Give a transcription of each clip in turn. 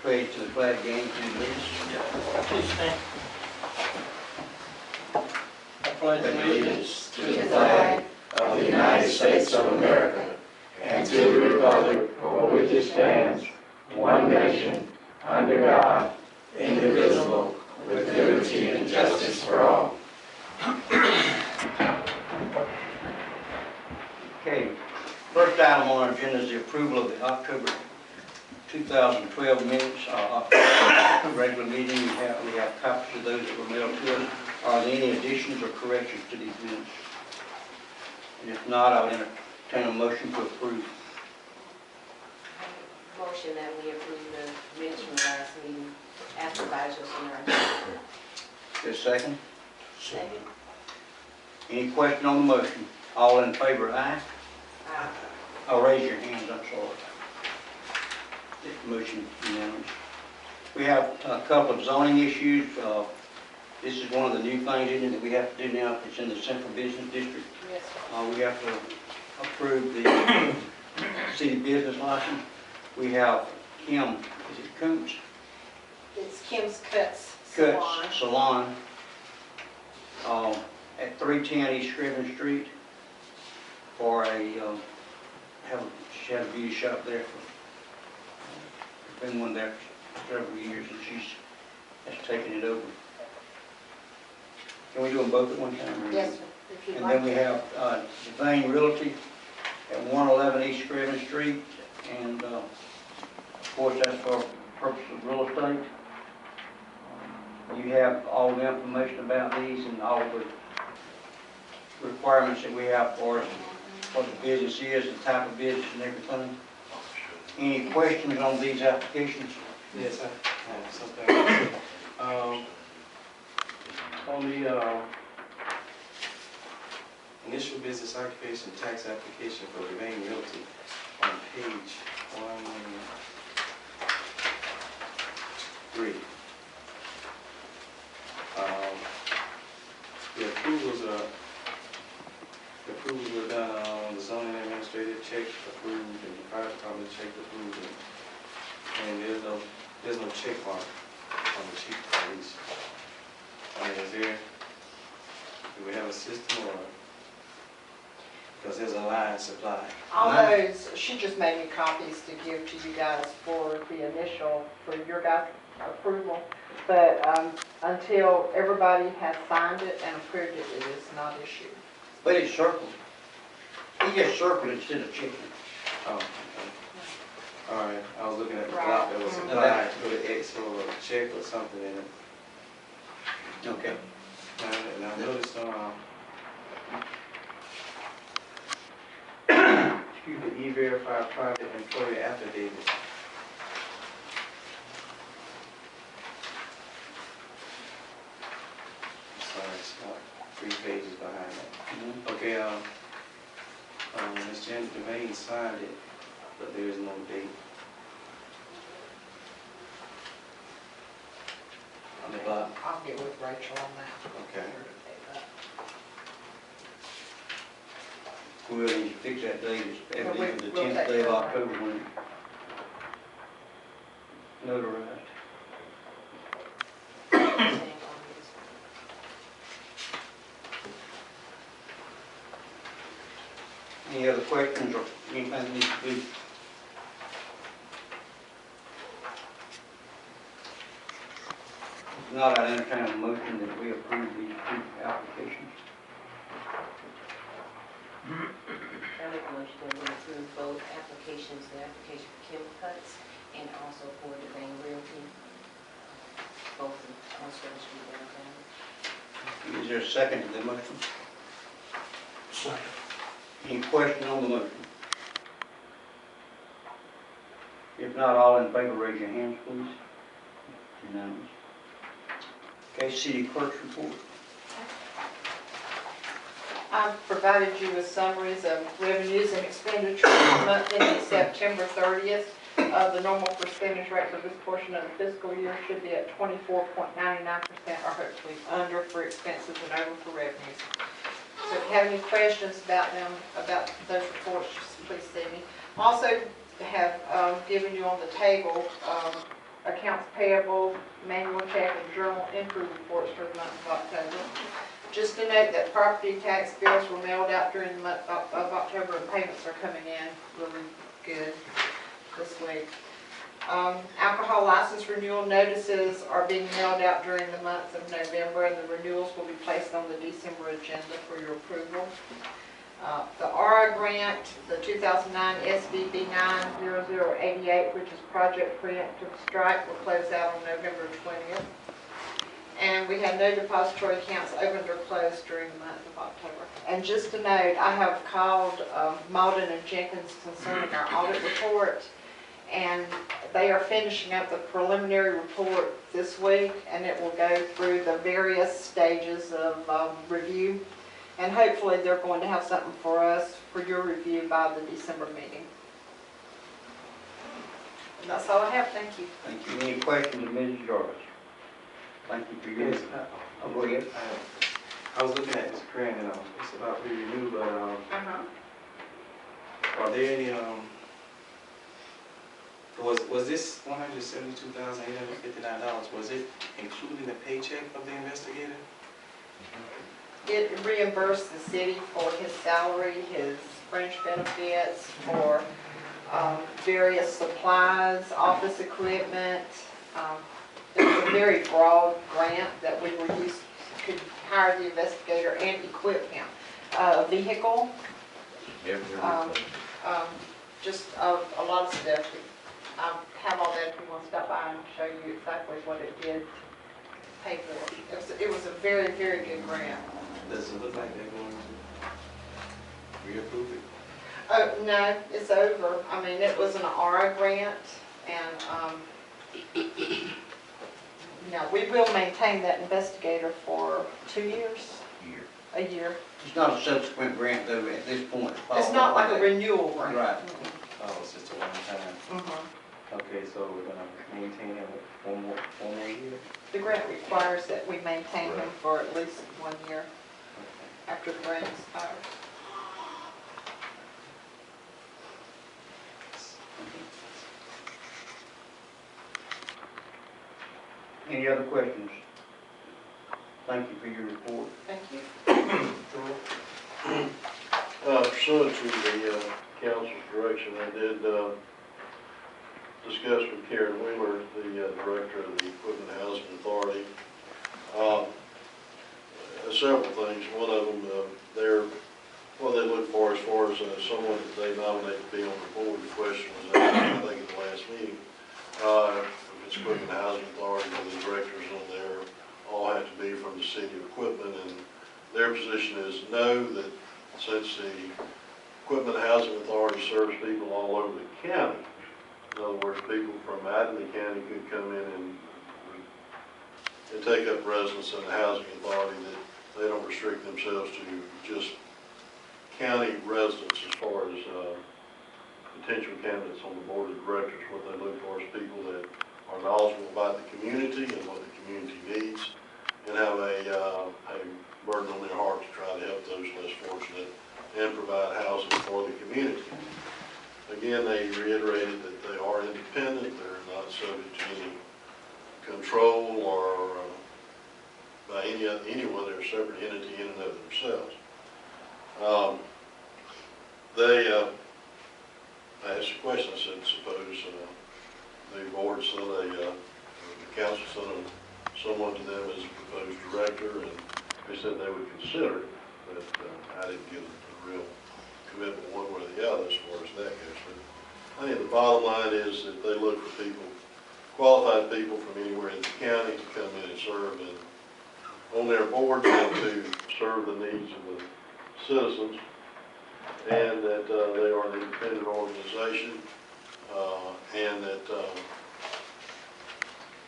page to the flag game, please. Please stand. I pledge Allegiance to the flag of the United States of America and to the republic for which it stands, one nation, under God, indivisible, with liberty and justice for all. Okay, first item on our agenda is the approval of the October 2012 minutes, regular meeting. We have copies of those that were mailed to us. Are there any additions or corrections to these minutes? And if not, I would entertain a motion to approve. Motion that we approve the minutes from the last meeting after Allegence and our. Is there a second? Second. Any question on the motion? All in favor, aye? Aye. Oh, raise your hands, I'm sorry. Motion unanimous. We have a couple of zoning issues. This is one of the new things, isn't it, that we have to do now. It's in the central business district. Yes, We have to approve the city business license. We have Kim, is it Coombs? it's Kim's Cuts Cuts Salon. Salon at 310 East Scriven Street for she had a beauty shop there been one there for several years, and she's has taken it over. Can we do them both at one time? Yes, sir, if you'd And like. then we have Devane Realty at 111 East Scriven Street, and of course that's for purpose of real estate. You have all the information about these and all the requirements that we have for us, what the business is, the type of business and everything. Any questions on these applications? Yes, I have something. On the initial business occupation tax application for Devane Realty on page 1-3. The approvals were done on the zoning administrator check approved and the fire department check approved, and there's no check mark on the sheet for these. Do we have a system, or because there's a line supply? All those, she just made me copies to give to you guys for the initial, for your guys' approval. But until everybody has signed it and approved it, it is not issued. But it's circled. He just circled instead of checking. Oh, okay. All right, I was looking at the Right. block that was supplied with an X or a check or something in it. Okay. And I noticed excuse me, E-Verify private employee affidavit. Sorry, it's about 3 pages behind that. Okay, Ms. Janet Devane signed it, but there is no date on the bottom. I'll get with Rachel on that. Okay. We'll need to fix that date. It's evidently the We'll 10th take day of care of October when notarized. Any other questions or anything that needs to be? If not, I entertain a motion that we approve these two applications. I make a motion that we approve both applications, the application for Kim Cuts and also for Devane Realty, both on Scriven Street downtown. Is there a second to the motion? Second. Any question on the motion? If not, all in favor, raise your hands, please. Unanimous. Okay, city clerk's report. I've provided you with summaries of revenues and expenditures for the month ending September 30th. The normal percentage rate for this portion of the fiscal year should be at 24.99%, or hopefully under for expenses and over for revenues. So if you have any questions about them, about those reports, just please see me. Also have given you on the table accounts payable, manual check, and journal entry reports for the month of October. Just to note that property tax bills were mailed out during the month of October, and payments are coming in really good this week. Alcohol license renewal notices are being mailed out during the month of November, and the renewals will be placed on the December agenda for your approval. The ARA grant, the 2009 SVB 90088, which is Project Preemptive Strike, will close out on November 20th. And we had no depository accounts opened or closed during the month of October. And just to note, I have called Malden and Jenkins concerning our audit report, and they are finishing up the preliminary report this week, and it will go through the various stages of review. And hopefully they're going to have something for us for your review by the December meeting. And that's all I have. Thank you. Thank you. Any questions of Mrs. Jarvis? Thank you for your, Yes, oh, go ahead. I was looking at this grant, and it's about to be renewed, but Uh-huh. are there any, was this $172,859, was it including the paycheck of the investigator? It reimbursed the city for his salary, his fringe benefits, for various supplies, office equipment. It was a very broad grant that we were used, could hire the investigator and equip him. Vehicle, just a lot of stuff. I have all that if you want to stop by and show you exactly what it did pay for. It was a very, very good grant. Does it look like they're going to reapprove it? Oh, no, it's over. I mean, it was an ARA grant, and, no, we will maintain that investigator for 2 years, a year. It's not a subsequent grant though at this point. It's not like a renewal grant. Right. Oh, it's just a one-time. Okay, so we're gonna maintain him one more year? The grant requires that we maintain him for at least 1 year after the grant expires. Any other questions? Thank you for your report. Thank you. Pursuant to the council's direction, I did discuss with Karen Wheeler, the director of the Quitman Housing Authority, several things. One of them, what they look for as far as someone that they nominate to be on the board. The question was asked, I think, at the last meeting. If it's Quitman Housing Authority, the directors on there all have to be from the city of Quitman, and their position is no, that since the Quitman Housing Authority serves people all over the county, in other words, people from Adams County could come in and take up residence in the housing authority, that they don't restrict themselves to just county residents as far as potential candidates on the board of directors. What they look for is people that are knowledgeable about the community and what the community needs, and have a burden on their heart to try to help those less fortunate and provide housing for the community. Again, they reiterated that they are independent, they're not subject to any control or by anyone, they're a separate entity in and of themselves. I asked a question, I said, suppose the board sent the council sent someone to them as a proposed director, and they said they would consider it, but I didn't get a real commitment one way or the other as far as that goes. But I think the bottom line is that they look for people, qualified people from anywhere in the county to come in and serve on their board and to serve the needs of the citizens, and that they are an independent organization, and that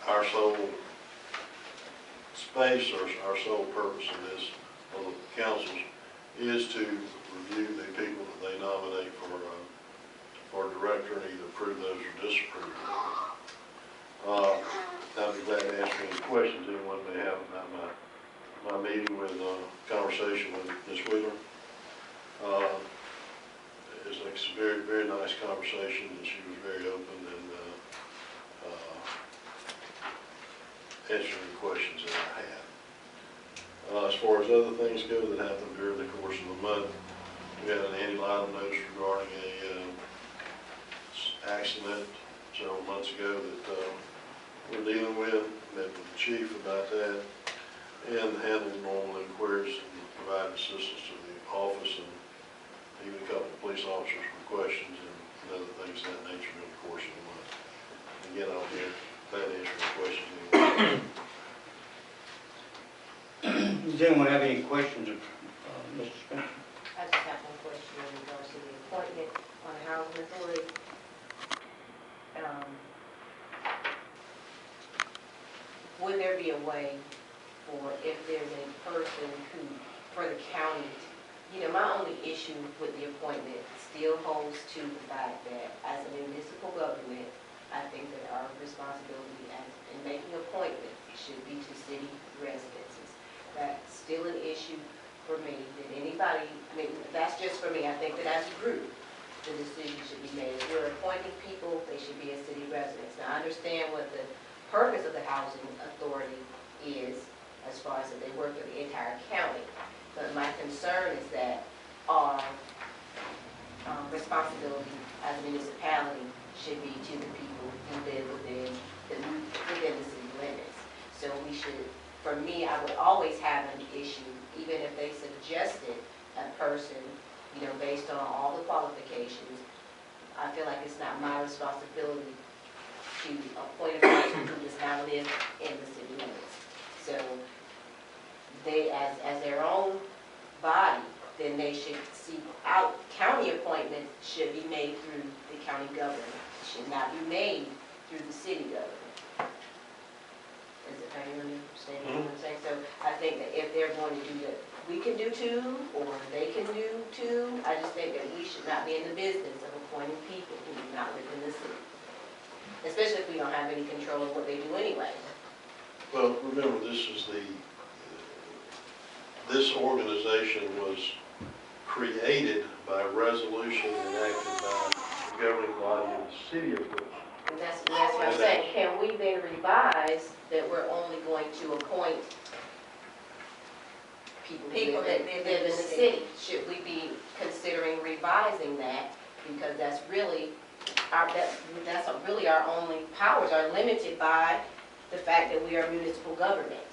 our sole space or our sole purpose in this, of the councils, is to review the people that they nominate for director and either approve those or disapprove them. I'd be glad to answer any questions anyone may have about my meeting with, conversation with Ms. Wheeler. It was like a very, very nice conversation, and she was very open, and answer any questions that I have. As far as other things go that happened during the course of the month, we had an anti-lighting notice regarding a accident several months ago that we're dealing with. Met with the chief about that and handled normal inquiries and provided assistance to the office and even a couple of police officers for questions and other things of that nature during the course of the month. Again, I'll be glad to answer any questions anyway. Does anyone have any questions of Mr. Spencer? I just have one question in regards to the appointment on the housing authority. Would there be a way for, if there's a person who, for the county, my only issue with the appointment still holds to the fact that as a municipal government, I think that our responsibility in making appointments should be to city residences. That's still an issue for me, that anybody, that's just for me. I think that as a group, the decision should be made. If we're appointing people, they should be as city residents. Now, I understand what the purpose of the housing authority is, as far as that they work for the entire county. But my concern is that our responsibility as a municipality should be to the people who live within the city limits. So we should, for me, I would always have an issue, even if they suggested a person, based on all the qualifications. I feel like it's not my responsibility to appoint a person who does not live in the city limits. So they, as their own body, then they should seek out, county appointments should be made through the county government. It should not be made through the city government. Is it how you understand what I'm saying? So I think that if they're going to do that, we can do two, or they can do two. I just think that we should not be in the business of appointing people who do not live in the city. Especially if we don't have any control of what they do anyway. Well, remember, this organization was created by resolution enacted by the governing body of the city of Quitman. And that's what I'm saying. Can we then revise that we're only going to appoint people that live in the city? Should we be considering revising that? Because that's really our only powers are limited by the fact that we are municipal government.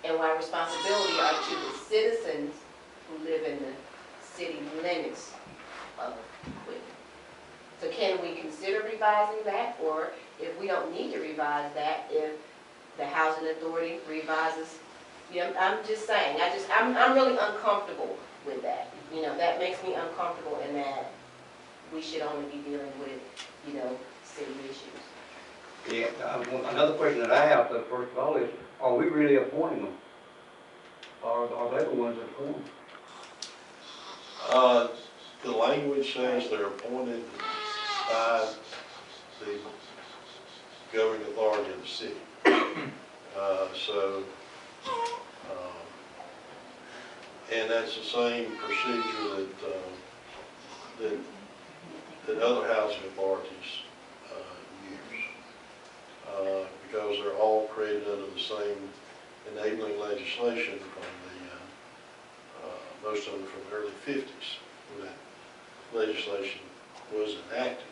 And our responsibility are to the citizens who live in the city limits of Quitman. So can we consider revising that? Or if we don't need to revise that, if the housing authority revises, I'm just saying, I'm really uncomfortable with that. That makes me uncomfortable in that we should only be dealing with, city issues. Yeah, another question that I have, first of all, is, are we really appointing them? Or are they the ones that appoint them? The language says they're appointed by the governing authority of the city. And that's the same procedure that other housing authorities use, because they're all created under the same enabling legislation from most of them from the early 50s when that legislation was enacted.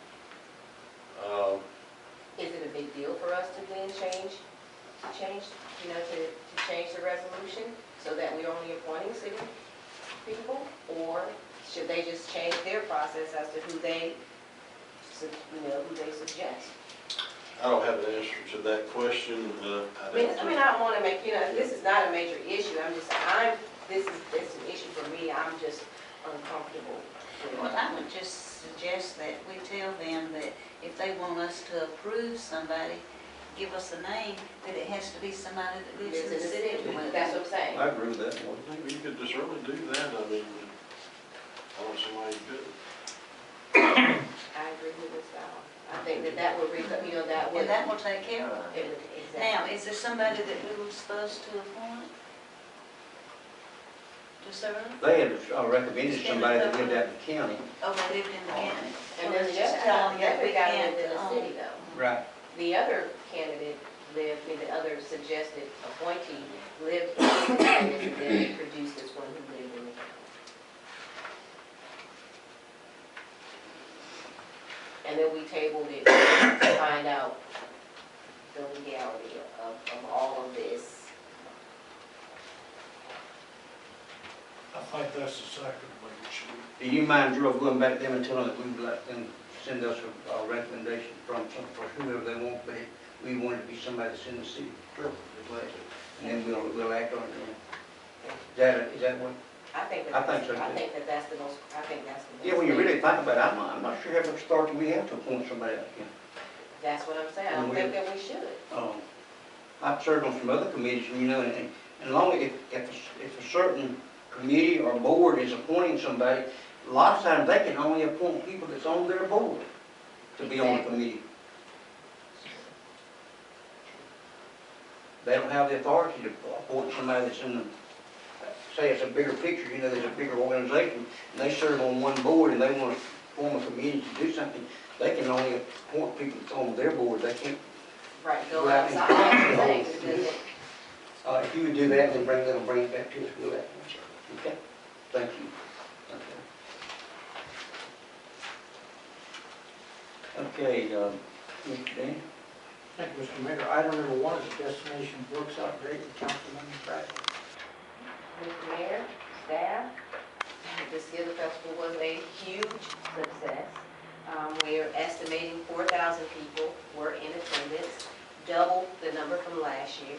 Is it a big deal for us to then change the resolution so that we're only appointing city people? Or should they just change their process as to who they suggest? I don't have an answer to that question. I don't want to make, this is not a major issue. This is an issue for me. I'm just uncomfortable with it. Well, I would just suggest that we tell them that if they want us to approve somebody, give us a name, that it has to be somebody that lives in the city. That's what I'm saying. I agree with that one. I think you could certainly do that. I don't see why you couldn't. I agree with Ms. Fowler. I think that would, And that will take care of it. Exactly. Now, is there somebody that we were supposed to appoint to serve? They had recommended somebody that lived out in the county. Oh, they lived in the county. And Well, then let's the just other tell guy, them that we got can't, in the city though. Right. The other candidate lived, the other suggested appointee lived in the county, and then they produced this one who lived in the county. And then we tabled it to find out the legality of all of this. I think that's exactly the way it should be. Do you mind, Drew, going back to them and telling them that we'd let them send us a recommendation from for whoever they want, but we want it to be somebody that's in the city. Sure, be glad to. And then we'll act on it then. Is that what? I think I think so, I too. think that's the most, I think that's the most. Yeah, when you really think about it, I'm not sure how much authority we have to appoint somebody like him. That's what I'm saying, I don't think that we should. I've served on some other committees, and long if a certain committee or board is appointing somebody, a lot of times they can only appoint people that's on their board to be on the committee. They don't have the authority to appoint somebody that's in the, say it's a bigger picture, there's a bigger organization, and they serve on one board and they want to form a committee to do something, they can only appoint people that's on their board, they can't. Right, go Right. outside of things, because it, If you would do that, then bring it back to us, we'll act on it. Okay? Thank you. Okay, Mr. Dan? Thank you, Mr. Mayor. Item number 1 is Destination Brooks upgrade with Councilman Pratt. Mr. Mayor, staff, this year the festival was a huge success. We're estimating 4,000 people were in attendance, double the number from last year.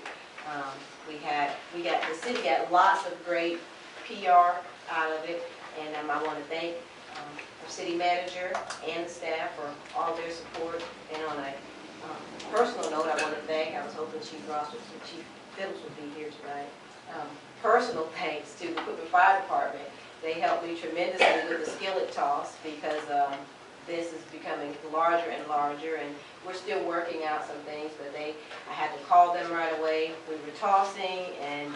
The city got lots of great PR out of it, and I want to thank our city manager and the staff for all their support. And on a personal note, I want to thank, I was hoping Chief Phillips would be here tonight. Personal thanks to the Quitman Fire Department. They helped me tremendously with the skillet toss because this is becoming larger and larger, and we're still working out some things, but I had to call them right away. We were tossing, and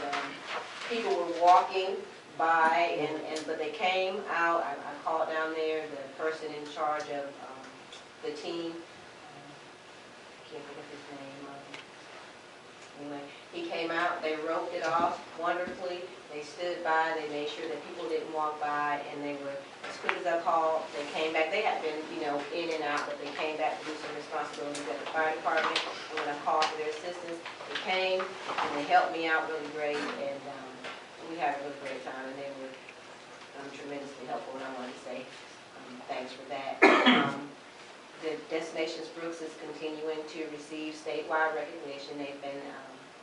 people were walking by, but they came out. I called down there, the person in charge of the team, I can't think of his name. Anyway, he came out, they roped it off wonderfully. They stood by, they made sure that people didn't walk by, and they were, as quick as I called, they came back. They had been, in and out, but they came back to do some responsibilities at the fire department. And when I called for their assistance, they came, and they helped me out really great, and we had a really great time, and they were tremendously helpful, and I wanted to say thanks for that. The Destinations Brooks is continuing to receive statewide recognition. They've been,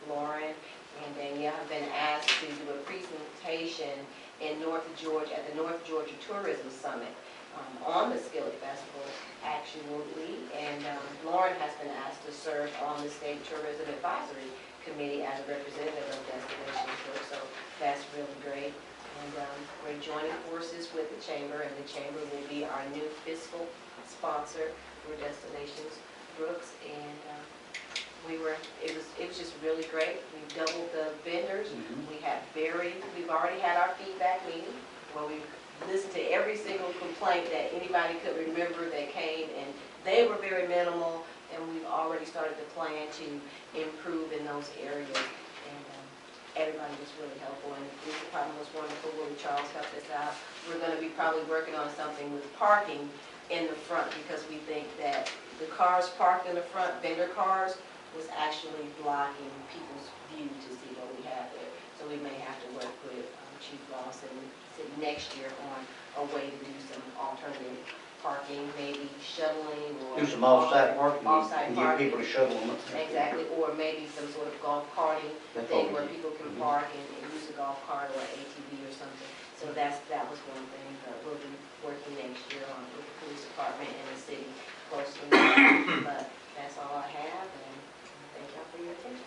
Lauren and Danielle have been asked to do a presentation in North Georgia, at the North Georgia Tourism Summit on the Skillet Festival, actually. And Lauren has been asked to serve on the State Tourism Advisory Committee as a representative of Destinations Brooks, so that's really great. And we're joining forces with the Chamber, and the Chamber will be our new fiscal sponsor for Destinations Brooks, and it was just really great. We've doubled the vendors. We've already had our feedback meeting where we listened to every single complaint that anybody could remember that came, and they were very minimal, and we've already started to plan to improve in those areas. And everybody was really helpful, and the police department was wonderful. Willie Charles helped us out. We're going to be probably working on something with parking in the front, because we think that the cars parked in the front, vendor cars, was actually blocking people's view to see what we have there. So we may have to work with Chief Ross and next year on a way to do some alternative parking, maybe shuttling or Do some off-site parking, off-site and get people to shovel them. Exactly, or maybe some sort of golf carting thing where people can park and use a golf cart or an ATV or something. So that was one thing that we'll be working next year on with the police department and the city closely. But that's all I have, and thank y'all for your attention.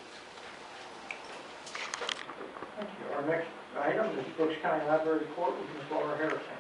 Thank you. Our next item is Brooks County Library Report with Ms. Laura Harrison.